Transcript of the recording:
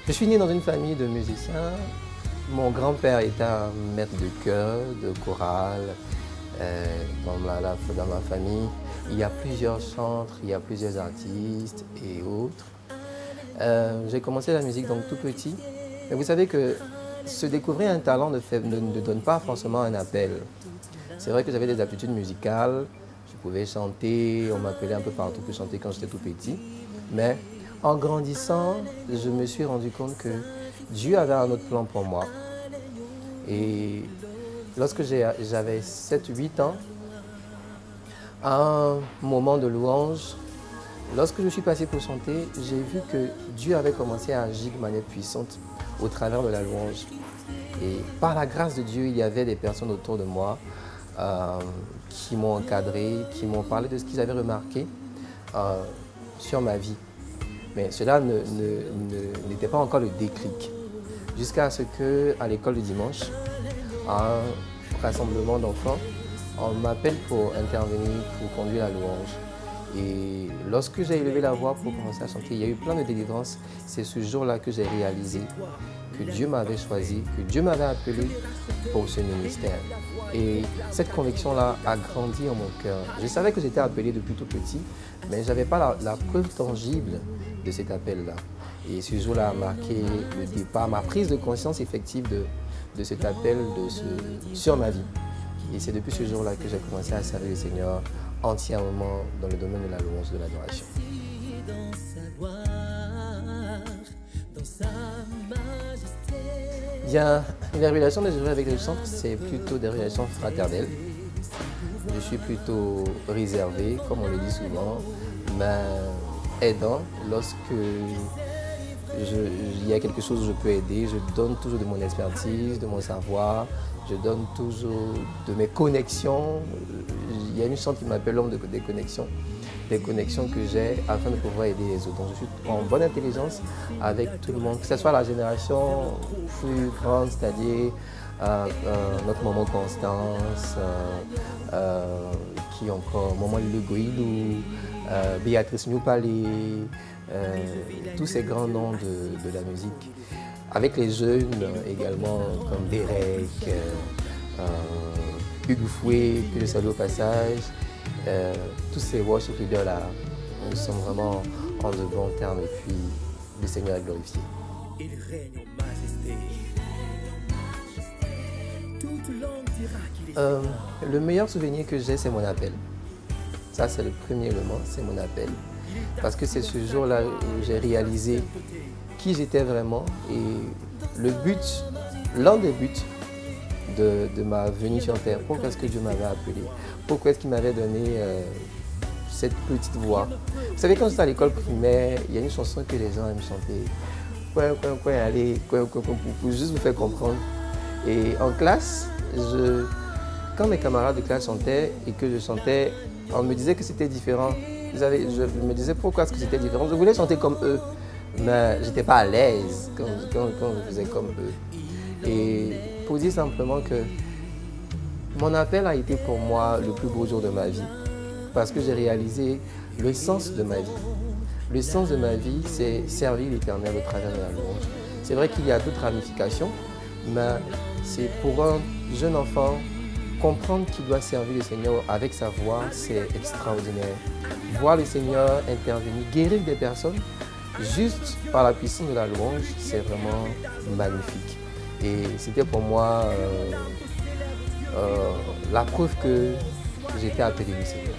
Je suis né dans une famille de musiciens. Mon grand-père était un maître de chœur, de chorale. Dans ma famille, il y a plusieurs chantres, il y a plusieurs artistes et autres. J'ai commencé la musique donc tout petit. Mais vous savez que se découvrir un talent ne donne pas forcément un appel. C'est vrai que j'avais des aptitudes musicales, je pouvais chanter, on m'appelait un peu partout pour chanter quand j'étais tout petit. Mais en grandissant, je me suis rendu compte que Dieu avait un autre plan pour moi. Et lorsque j'avais 7-8 ans, à un moment de louange, lorsque je suis passé pour chanter, j'ai vu que Dieu avait commencé à agir de manière puissante au travers de la louange. Et par la grâce de Dieu, il y avait des personnes autour de moi qui m'ont encadré, qui m'ont parlé de ce qu'ils avaient remarqué sur ma vie. Mais cela n'était pas encore le déclic. Jusqu'à ce qu'à l'école du dimanche, à un rassemblement d'enfants, on m'appelle pour intervenir, pour conduire la louange. Et lorsque j'ai élevé la voix pour commencer à chanter, il y a eu plein de délivrances. C'est ce jour-là que j'ai réalisé que Dieu m'avait choisi, que Dieu m'avait appelé pour ce ministère. Et cette conviction-là a grandi en mon cœur. Je savais que j'étais appelé depuis tout petit, mais je n'avais pas la preuve tangible de cet appel-là. Et ce jour-là a marqué le départ, ma prise de conscience effective de cet appel sur ma vie. Et c'est depuis ce jour-là que j'ai commencé à servir le Seigneur entièrement dans le domaine de la louange, de l'adoration. Bien, les relations que j'ai avec les centres, c'est plutôt des relations fraternelles. Je suis plutôt réservé, comme on le dit souvent, mais aidant lorsque il y a quelque chose où je peux aider. Je donne toujours de mon expertise, de mon savoir. Je donne toujours de mes connexions. Il y a une chante qui m'appelle l'homme des connexions. Des connexions que j'ai afin de pouvoir aider les autres. Donc je suis en bonne intelligence avec tout le monde, que ce soit la génération plus grande, c'est-à-dire notre maman Constance, qui encore, maman Legoïlou, Béatrice Nyoupali, tous ces grands noms de la musique. Avec les jeunes également, comme Derek, Hugues Fouet, que je salue au passage, tous ces worship leaders-là, nous sommes vraiment en de bons termes et puis le Seigneur est glorifié. Il règne en majesté. Toute langue dira qu'il est. Le meilleur souvenir que j'ai, c'est mon appel. Ça, c'est le premier élément, c'est mon appel. Parce que c'est ce jour-là où j'ai réalisé qui j'étais vraiment et le but, l'un des buts de ma venue sur terre. Pourquoi est-ce que Dieu m'avait appelé? Pourquoi est-ce qu'il m'avait donné cette petite voix? Vous savez, quand j'étais à l'école primaire, il y a une chanson que les gens aiment chanter. Pour juste vous faire comprendre. Et en classe, quand mes camarades de classe chantaient et que je chantais, on me disait que c'était différent. Je me disais pourquoi est-ce que c'était différent. Je voulais chanter comme eux, mais je n'étais pas à l'aise quand je faisais comme eux. Et pour dire simplement que mon appel a été pour moi le plus beau jour de ma vie, parce que j'ai réalisé le sens de ma vie. Le sens de ma vie, c'est servir l'Éternel au travers de la louange. C'est vrai qu'il y a d'autres ramifications, mais c'est pour un jeune enfant, comprendre qu'il doit servir le Seigneur avec sa voix, c'est extraordinaire. Voir le Seigneur intervenir, guérir des personnes, juste par la puissance de la louange, c'est vraiment magnifique. Et c'était pour moi la preuve que j'étais appelé du Seigneur.